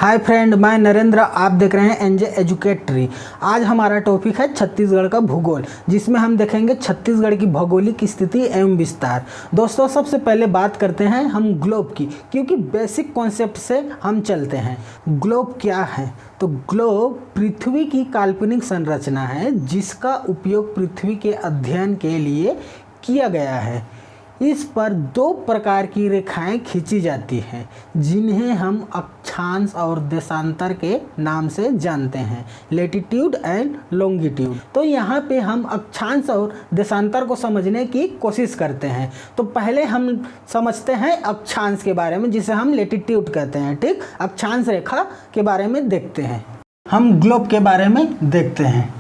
Hi friend, मैं नरेंद्र। आप देख रहे हैं एनजे एजुकेटरी। आज हमारा टॉपिक है छत्तीसगढ़ का भूगोल, जिसमें हम देखेंगे छत्तीसगढ़ की भौगोलिक स्थिति एवं विस्तार। दोस्तों, सबसे पहले बात करते हैं हम ग्लोब की, क्योंकि बेसिक कॉन्सेप्ट से हम चलते हैं। ग्लोब क्या है? तो ग्लोब पृथ्वी की काल्पनिक संरचना है जिसका उपयोग पृथ्वी के अध्ययन के लिए किया गया है। इस पर दो प्रकार की रेखाएं खींची जाती हैं, जिन्हें हम अक्षांश और देशांतर के नाम से जानते हैं, लैटिट्यूड एंड लॉन्गिट्यूड। तो यहाँ पे हम अक्षांश और देशांतर को समझने की कोशिश करते हैं। तो पहले हम समझते हैं अक्षांश के बारे में, जिसे हम लैटिट्यूड कहते हैं। ठीक, अक्षांश रेखा के बारे में देखते हैं। हम ग्लोब के बारे में देखते हैं।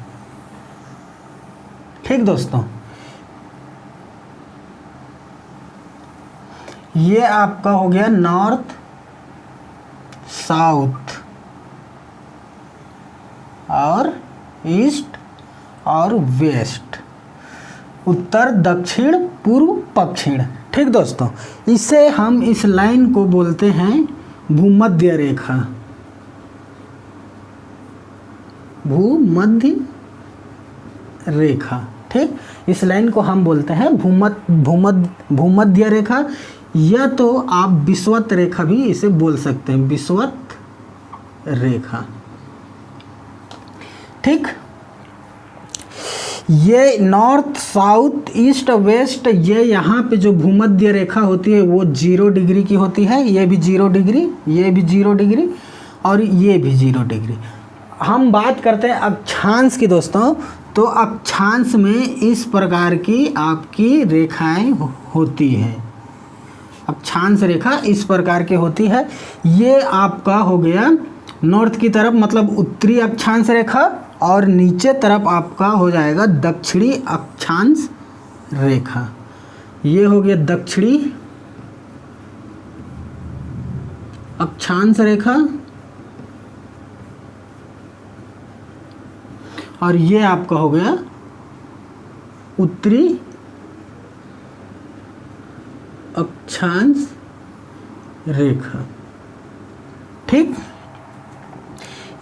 ठीक दोस्तों, ये आपका हो गया नॉर्थ साउथ और ईस्ट और वेस्ट, उत्तर दक्षिण पूर्व पश्चिम। ठीक दोस्तों, इसे हम इस लाइन को बोलते हैं भूमध्य रेखा। भूमध्य रेखा। ठीक, इस लाइन को हम बोलते हैं भूमध्य रेखा, या तो आप विषुवत रेखा भी इसे बोल सकते हैं, विषुवत रेखा। ठीक, ये नॉर्थ साउथ ईस्ट वेस्ट, ये यहाँ पे जो भूमध्य रेखा होती है वो 0 डिग्री की होती है। ये भी 0 डिग्री, ये भी 0 डिग्री और ये भी 0 डिग्री। हम बात करते हैं अक्षांश की दोस्तों। तो अक्षांश में इस प्रकार की आपकी रेखाएं होती हैं। अक्षांश रेखा इस प्रकार की होती है। ये आपका हो गया नॉर्थ की तरफ, मतलब उत्तरी अक्षांश रेखा, और नीचे तरफ आपका हो जाएगा दक्षिणी अक्षांश रेखा। ये हो गया दक्षिणी अक्षांश रेखा, और ये आपका हो गया उत्तरी अक्षांश रेखा। ठीक,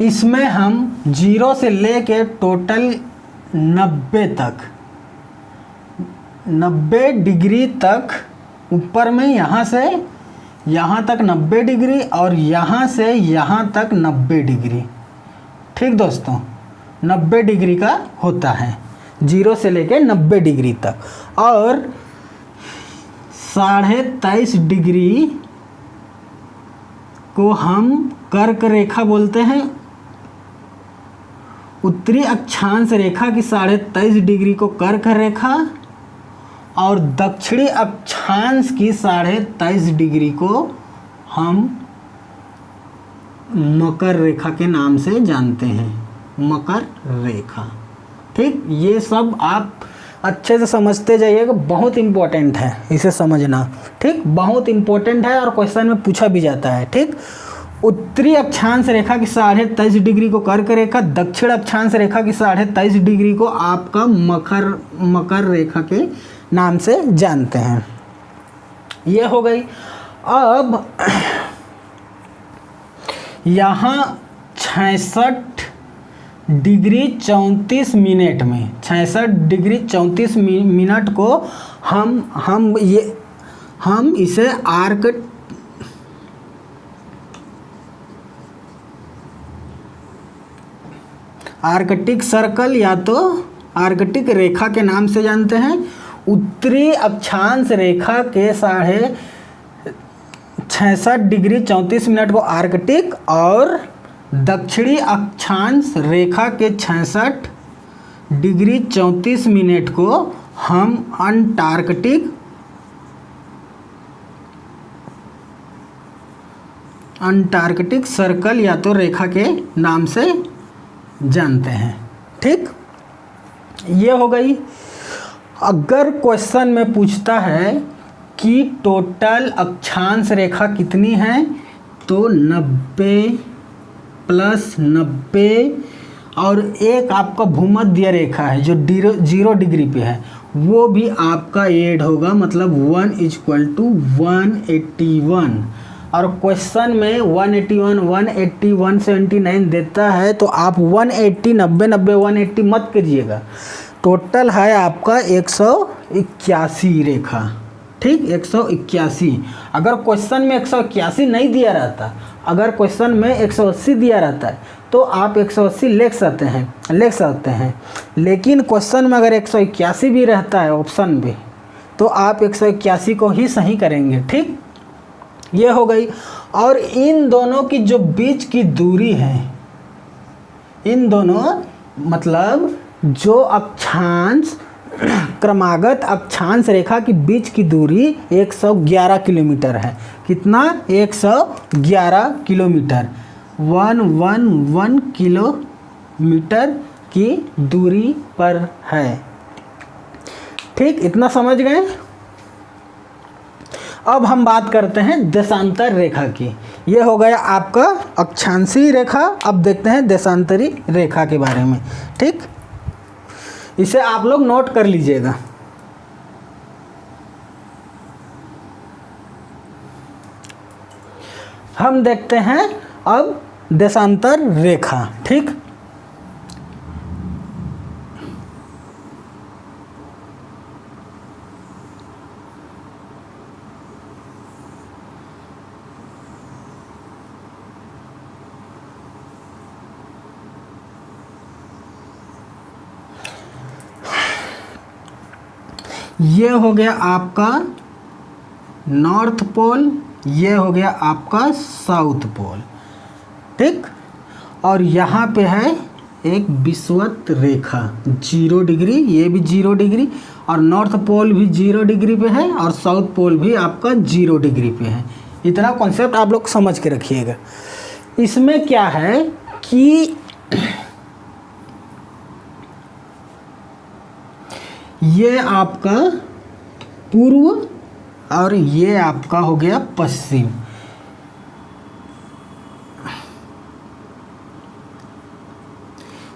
इसमें हम 0 से लेके टोटल 90 तक, 90 डिग्री तक ऊपर में, यहाँ से यहाँ तक 90 डिग्री और यहाँ से यहाँ तक 90 डिग्री। ठीक दोस्तों, 90 डिग्री का होता है, 0 से लेके 90 डिग्री तक। और 23.5 डिग्री को हम कर्क रेखा बोलते हैं। उत्तरी अक्षांश रेखा की 23.5 डिग्री को कर्क रेखा, और दक्षिणी अक्षांश की 23.5 डिग्री को हम मकर रेखा के नाम से जानते हैं, मकर रेखा। ठीक, ये सब आप अच्छे से समझते जाइएगा, बहुत इम्पोर्टेंट है इसे समझना। ठीक, बहुत इम्पोर्टेंट है और क्वेश्चन में पूछा भी जाता है। ठीक, उत्तरी अक्षांश रेखा की 23.5 डिग्री को कर्क रेखा, दक्षिण अक्षांश रेखा की 23.5 डिग्री को आपका मकर रेखा के नाम से जानते हैं। ये हो गई। अब यहाँ 66 डिग्री 34 मिनट में, 66 डिग्री 34 मिनट को हम इसे आर्कटिक सर्कल या तो आर्कटिक रेखा के नाम से जानते हैं। उत्तरी अक्षांश रेखा के 66 डिग्री 34 मिनट को आर्कटिक, और दक्षिणी अक्षांश रेखा के 66 डिग्री 34 मिनट को हम अंटार्कटिक सर्कल या तो रेखा के नाम से जानते हैं। ठीक, ये हो गई। अगर क्वेश्चन में पूछता है कि टोटल अक्षांश रेखा कितनी है, तो 90 + 90, और एक आपका भूमध्य रेखा है जो 0 डिग्री पे है, वो भी आपका ऐड होगा, मतलब 1 = 181। और क्वेश्चन में 181, 180, 179 देता है तो आप 180, 90, 90, 180 मत करिएगा। टोटल है आपका 181 रेखा, ठीक, 181। अगर क्वेश्चन में 181 नहीं दिया रहता, अगर क्वेश्चन में 180 दिया रहता है तो आप 180 लिख सकते हैं, लेकिन क्वेश्चन में अगर 181 भी रहता है ऑप्शन भी, तो आप 181 को ही सही करेंगे, ठीक। ये हो गई। और इन दोनों की जो बीच की दूरी है, इन दोनों मतलब जो अक्षांश क्रमागत अक्षांश रेखा की बीच की दूरी 111 किलोमीटर है। कितना? 111 किलोमीटर, 111 किलोमीटर की दूरी पर है, ठीक। इतना समझ गए। अब हम बात करते हैं देशांतर रेखा की। ये हो गया आपका अक्षांशीय रेखा। अब देखते हैं देशांतरी रेखा के बारे में, ठीक। इसे आप लोग नोट कर लीजिएगा। हम देखते हैं अब देशांतर रेखा, ठीक। ये हो गया आपका नॉर्थ पोल, ये हो गया आपका साउथ पोल, ठीक। और यहाँ पे है एक विषुवत रेखा 0 डिग्री, ये भी 0 डिग्री, और नॉर्थ पोल भी 0 डिग्री पे है, और साउथ पोल भी आपका 0 डिग्री पे है। इतना कॉन्सेप्ट आप लोग समझ के रखिएगा। इसमें क्या है कि ये आपका पूर्व और ये आपका हो गया पश्चिम।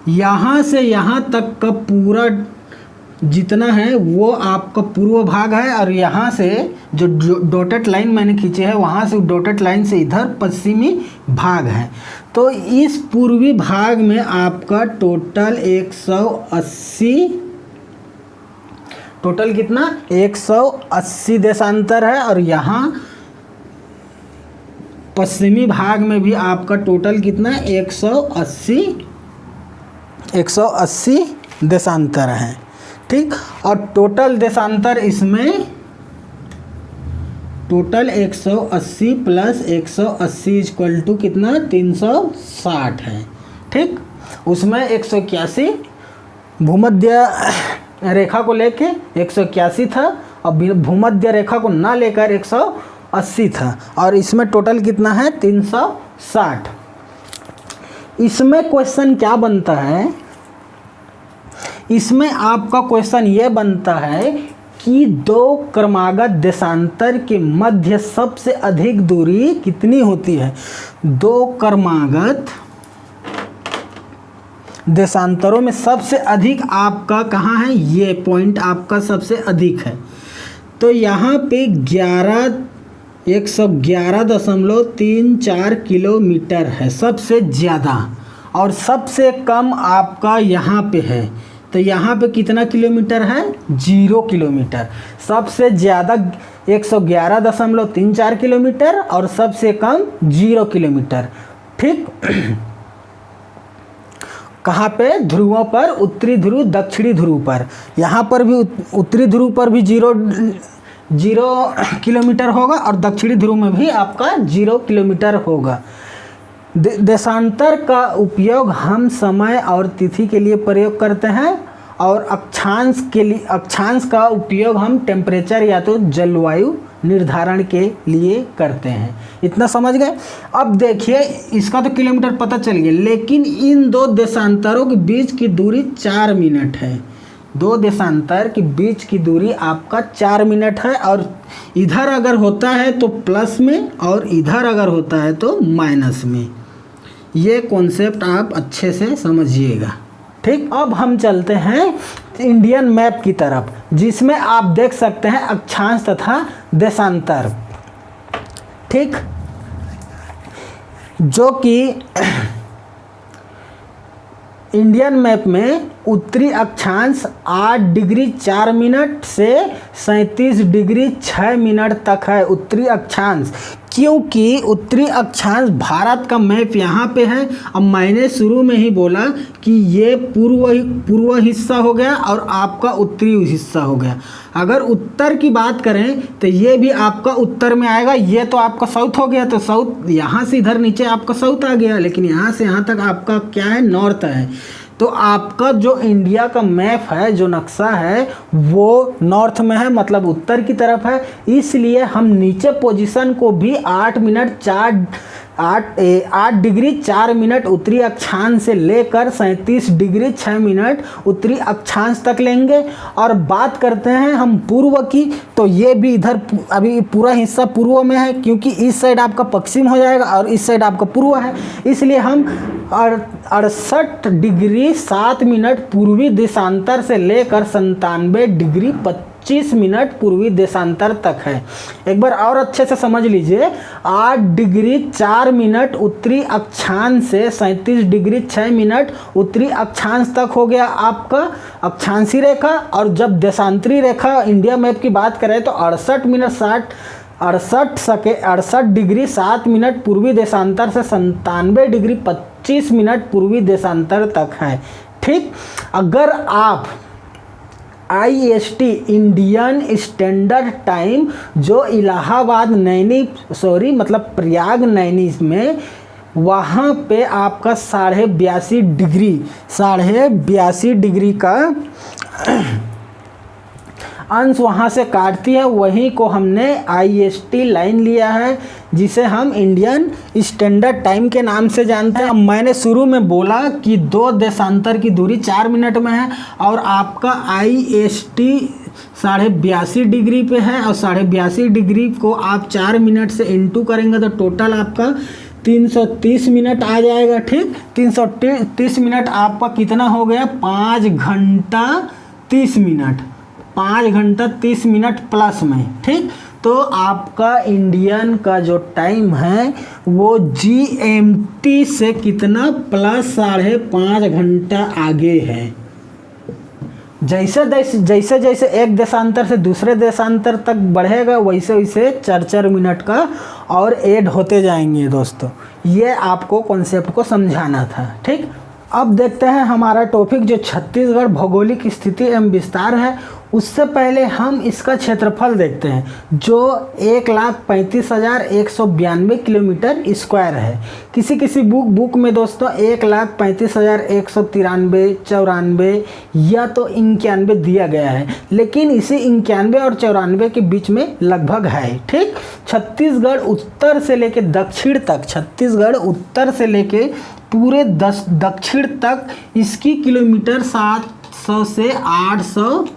यहाँ से यहाँ तक का पूरा जितना है वो आपका पूर्व भाग है, और यहाँ से जो डॉटेड लाइन मैंने खींचे है वहाँ से डॉटेड लाइन से इधर पश्चिमी भाग है। तो इस पूर्वी भाग में आपका टोटल 180, टोटल कितना? 180 देशांतर है, और यहाँ पश्चिमी भाग में भी आपका टोटल कितना? 180 देशांतर है, ठीक। और टोटल देशांतर इसमें टोटल 180 प्लस 180 इक्वल टू कितना? 360 है, ठीक। उसमें 181 भूमध्य रेखा को लेके 181 था, और भूमध्य रेखा को ना लेकर 180 था, और इसमें टोटल कितना है? 360। इसमें क्वेश्चन क्या बनता है? इसमें आपका क्वेश्चन ये बनता है कि दो क्रमागत देशांतर के मध्य सबसे अधिक दूरी कितनी होती है? दो क्रमागत देशांतरों में सबसे अधिक आपका कहाँ है? ये पॉइंट आपका सबसे अधिक है। तो यहाँ पे 111.34 किलोमीटर है सबसे ज़्यादा, और सबसे कम आपका यहाँ पे है। तो यहाँ पे कितना किलोमीटर है? 0 किलोमीटर। सबसे ज़्यादा 111.34 किलोमीटर और सबसे कम 0 किलोमीटर, ठीक। कहाँ पे? ध्रुवों पर, उत्तरी ध्रुव, दक्षिणी ध्रुव पर। यहाँ पर भी उत्तरी ध्रुव पर भी 0 किलोमीटर होगा, और दक्षिणी ध्रुव में भी आपका 0 किलोमीटर होगा। देशांतर का उपयोग हम समय और तिथि के लिए प्रयोग करते हैं, और अक्षांश के लिए, अक्षांश का उपयोग हम टेम्परेचर या तो जलवायु निर्धारण के लिए करते हैं। इतना समझ गए। अब देखिए, इसका तो किलोमीटर पता चल गया, लेकिन इन दो देशांतरों के बीच की दूरी 4 मिनट है। दो देशांतर के बीच की दूरी आपका 4 मिनट है, और इधर अगर होता है तो प्लस में, और इधर अगर होता है तो माइनस में। ये कॉन्सेप्ट आप अच्छे से समझिएगा, ठीक। अब हम चलते हैं इंडियन मैप की तरफ, जिसमें आप देख सकते हैं अक्षांश तथा देशांतर, ठीक। जो कि इंडियन मैप में उत्तरी अक्षांश 8 डिग्री 4 मिनट से 37 डिग्री 6 मिनट तक है। उत्तरी अक्षांश, क्योंकि उत्तरी अक्षांश भारत का मैप यहाँ पे है। अब मैंने शुरू में ही बोला कि ये पूर्व हिस्सा हो गया और आपका उत्तरी हिस्सा हो गया। अगर उत्तर की बात करें तो ये भी आपका उत्तर में आएगा। ये तो आपका साउथ हो गया, तो साउथ यहाँ से इधर नीचे आपका साउथ आ गया, लेकिन यहाँ से यहाँ तक आपका क्या है, नॉर्थ है। तो आपका जो इंडिया का मैप है, जो नक्शा है, वो नॉर्थ में है, मतलब उत्तर की तरफ है। इसलिए हम नीचे पोजीशन को भी 8 डिग्री 4 मिनट उत्तरी अक्षांश से लेकर 37 डिग्री 6 मिनट उत्तरी अक्षांश तक लेंगे। और बात करते हैं हम पूर्व की, तो ये भी इधर अभी पूरा हिस्सा पूर्व में है, क्योंकि इस साइड आपका पश्चिम हो जाएगा और इस साइड आपका पूर्व है। इसलिए हम 68 डिग्री 7 मिनट पूर्वी देशांतर से लेकर 97 डिग्री 25 मिनट पूर्वी देशांतर तक है। एक बार और अच्छे से समझ लीजिए, 8 डिग्री 4 मिनट उत्तरी अक्षांश से 37 डिग्री 6 मिनट उत्तरी अक्षांश तक हो गया आपका अक्षांशी रेखा। और जब देशांतरी रेखा इंडिया मैप की बात करें तो 68 डिग्री 7 मिनट पूर्वी देशांतर से 97 डिग्री 25 मिनट पूर्वी देशांतर तक है। ठीक, अगर आप IST इंडियन स्टैंडर्ड टाइम जो इलाहाबाद मतलब प्रयाग नैनी में, वहाँ पे आपका 82.5 डिग्री का अंश वहाँ से काटती है। वहीं को हमने IST लाइन लिया है, जिसे हम इंडियन स्टैंडर्ड टाइम के नाम से जानते हैं। मैंने शुरू में बोला कि 2 देशांतर की दूरी 4 मिनट में है, और आपका IST 82.5 डिग्री पे है, और 82.5 डिग्री को आप 4 मिनट से इंटू करेंगे तो टोटल आपका 330 मिनट आ जाएगा। ठीक, 330 मिनट आपका कितना हो गया, 5 घंटा 30 मिनट, 5 घंटा 30 मिनट प्लस में। ठीक, तो आपका इंडियन का जो टाइम है वो GMT से कितना प्लस 5.5 घंटा आगे है। जैसे जैसे एक देशांतर से दूसरे देशांतर तक बढ़ेगा, वैसे वैसे 4 मिनट का और ऐड होते जाएंगे। दोस्तों, ये आपको कॉन्सेप्ट को समझाना था। ठीक, अब देखते हैं हमारा टॉपिक जो छत्तीसगढ़ भौगोलिक स्थिति एवं विस्तार है। उससे पहले हम इसका क्षेत्रफल देखते हैं, जो 1,35,192 किलोमीटर स्क्वायर है। किसी बुक में दोस्तों 1,35,193, 94 या तो 91 दिया गया है, लेकिन इसी 91 और 94 के बीच में लगभग है। ठीक, छत्तीसगढ़ उत्तर से लेके दक्षिण तक, छत्तीसगढ़ उत्तर से लेके पूरे दक्षिण तक इसकी किलोमीटर 700 से 800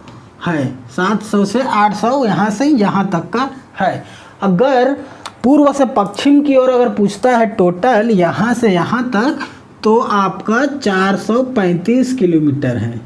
है। 700 से 800 यहाँ से यहाँ तक का है। अगर पूर्व से पश्चिम की ओर अगर पूछता है टोटल यहाँ से यहाँ तक, तो आपका 435 किलोमीटर है।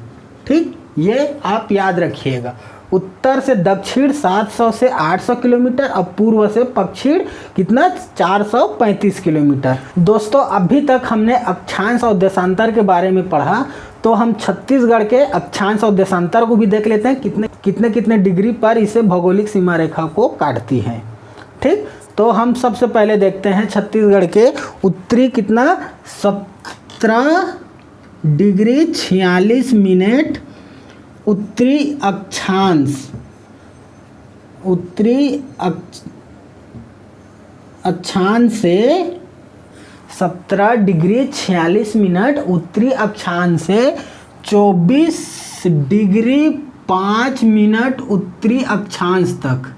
ठीक, ये आप याद रखिएगा। उत्तर से दक्षिण 700 से 800 किलोमीटर, और पूर्व से पश्चिम कितना, 435 किलोमीटर। दोस्तों, अभी तक हमने अक्षांश और देशांतर के बारे में पढ़ा, तो हम छत्तीसगढ़ के अक्षांश और देशांतर को भी देख लेते हैं, कितने डिग्री पर इसे भौगोलिक सीमा रेखा को काटती है। ठीक, तो हम सबसे पहले देखते हैं छत्तीसगढ़ के उत्तरी कितना, 17 डिग्री 46 मिनट उत्तरी अक्षांश से 17 डिग्री 46 मिनट उत्तरी अक्षांश से 24 डिग्री 5 मिनट उत्तरी अक्षांश तक,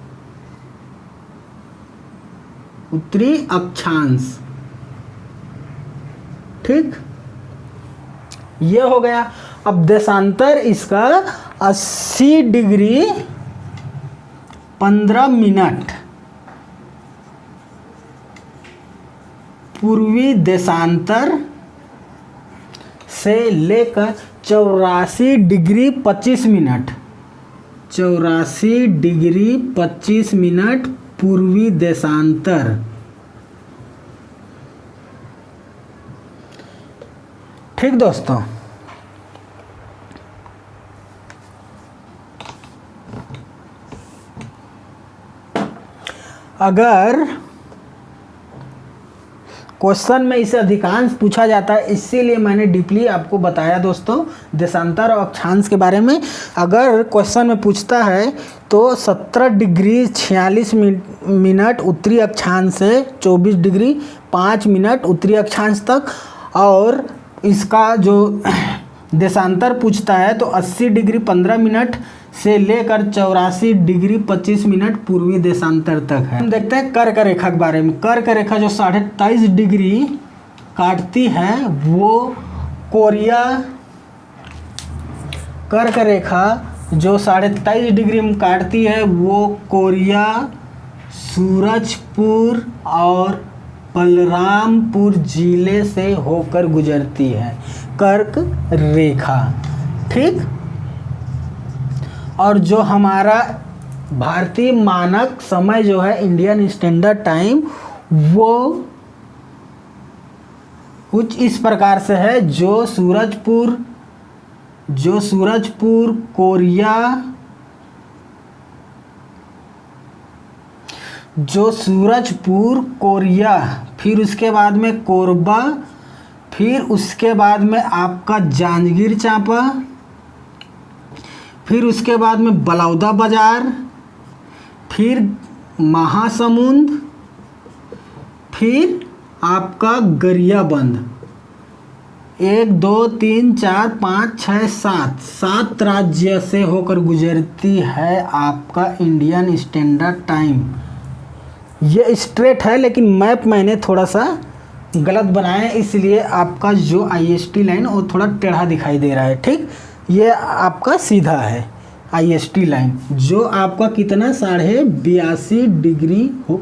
उत्तरी अक्षांश। ठीक, ये हो गया। अब देशांतर इसका 80 डिग्री 15 मिनट पूर्वी देशांतर से लेकर 84 डिग्री 25 मिनट, 84 डिग्री 25 मिनट पूर्वी देशांतर ठीक दोस्तों, अगर क्वेश्चन में इसे अधिकांश पूछा जाता है, इसीलिए मैंने डीपली आपको बताया दोस्तों देशांतर और अक्षांश के बारे में। अगर क्वेश्चन में पूछता है तो 17 डिग्री 46 मिनट उत्तरी अक्षांश से 24 डिग्री 5 मिनट उत्तरी अक्षांश तक, और इसका जो देशांतर पूछता है तो 80 डिग्री 15 मिनट से लेकर 84 डिग्री 25 मिनट पूर्वी देशांतर तक है। हम देखते हैं कर्क रेखा के बारे में। कर्क रेखा जो 23.5 डिग्री काटती है वो कोरिया, कर्क रेखा जो 23.5 डिग्री में काटती है वो कोरिया, सूरजपुर और बलरामपुर जिले से होकर गुजरती है, कर्क रेखा। ठीक, और जो हमारा भारतीय मानक समय जो है इंडियन स्टैंडर्ड टाइम, वो कुछ इस प्रकार से है। जो सूरजपुर कोरिया, जो सूरजपुर कोरिया, फिर उसके बाद में कोरबा, फिर उसके बाद में आपका जांजगीर चांपा, फिर उसके बाद में बलौदा बाजार, फिर महासमुंद, फिर आपका गरियाबंद। 1 2 3 4 5 6 7 राज्य से होकर गुजरती है आपका इंडियन स्टैंडर्ड टाइम। ये स्ट्रेट है लेकिन मैप मैंने थोड़ा सा गलत बनाया है, इसलिए आपका जो IST लाइन वो थोड़ा टेढ़ा दिखाई दे रहा है। ठीक, ये आपका सीधा है IST लाइन, जो आपका कितना 82.5 डिग्री हो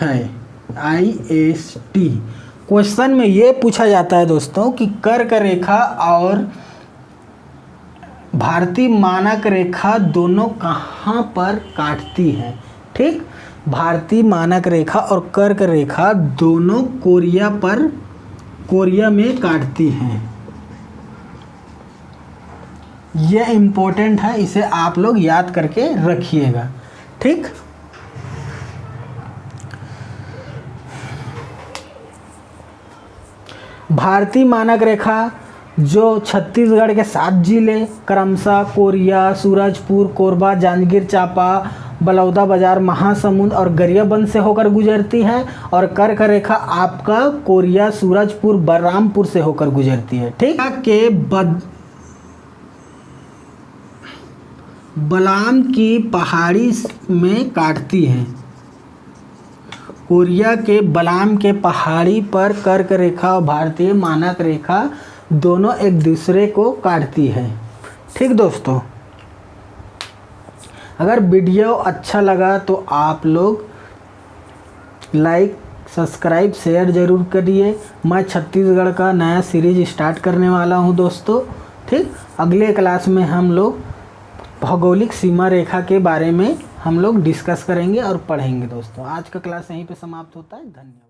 है IST। क्वेश्चन में ये पूछा जाता है दोस्तों कि कर्क रेखा और भारतीय मानक रेखा दोनों कहाँ पर काटती है। ठीक, भारतीय मानक रेखा और कर्क रेखा दोनों कोरिया में काटती हैं। ये इम्पोर्टेंट है, इसे आप लोग याद करके रखिएगा। ठीक, भारतीय मानक रेखा जो छत्तीसगढ़ के 7 जिले क्रमशः कोरिया, सूरजपुर, कोरबा, जांजगीर चांपा, बलौदा बाजार, महासमुंद और गरियाबंद से होकर गुजरती है, और कर्क रेखा आपका कोरिया, सूरजपुर, बलरामपुर से होकर गुजरती है। ठीक, के बलाम की पहाड़ी में काटती है। कोरिया के बलाम के पहाड़ी पर कर्क रेखा और भारतीय मानक रेखा दोनों एक दूसरे को काटती है। ठीक दोस्तों, अगर वीडियो अच्छा लगा तो आप लोग लाइक, सब्सक्राइब, शेयर ज़रूर करिए। मैं छत्तीसगढ़ का नया सीरीज स्टार्ट करने वाला हूं दोस्तों। ठीक, अगले क्लास में हम लोग भौगोलिक सीमा रेखा के बारे में हम लोग डिस्कस करेंगे और पढ़ेंगे दोस्तों। आज का क्लास यहीं पे समाप्त होता है। धन्यवाद।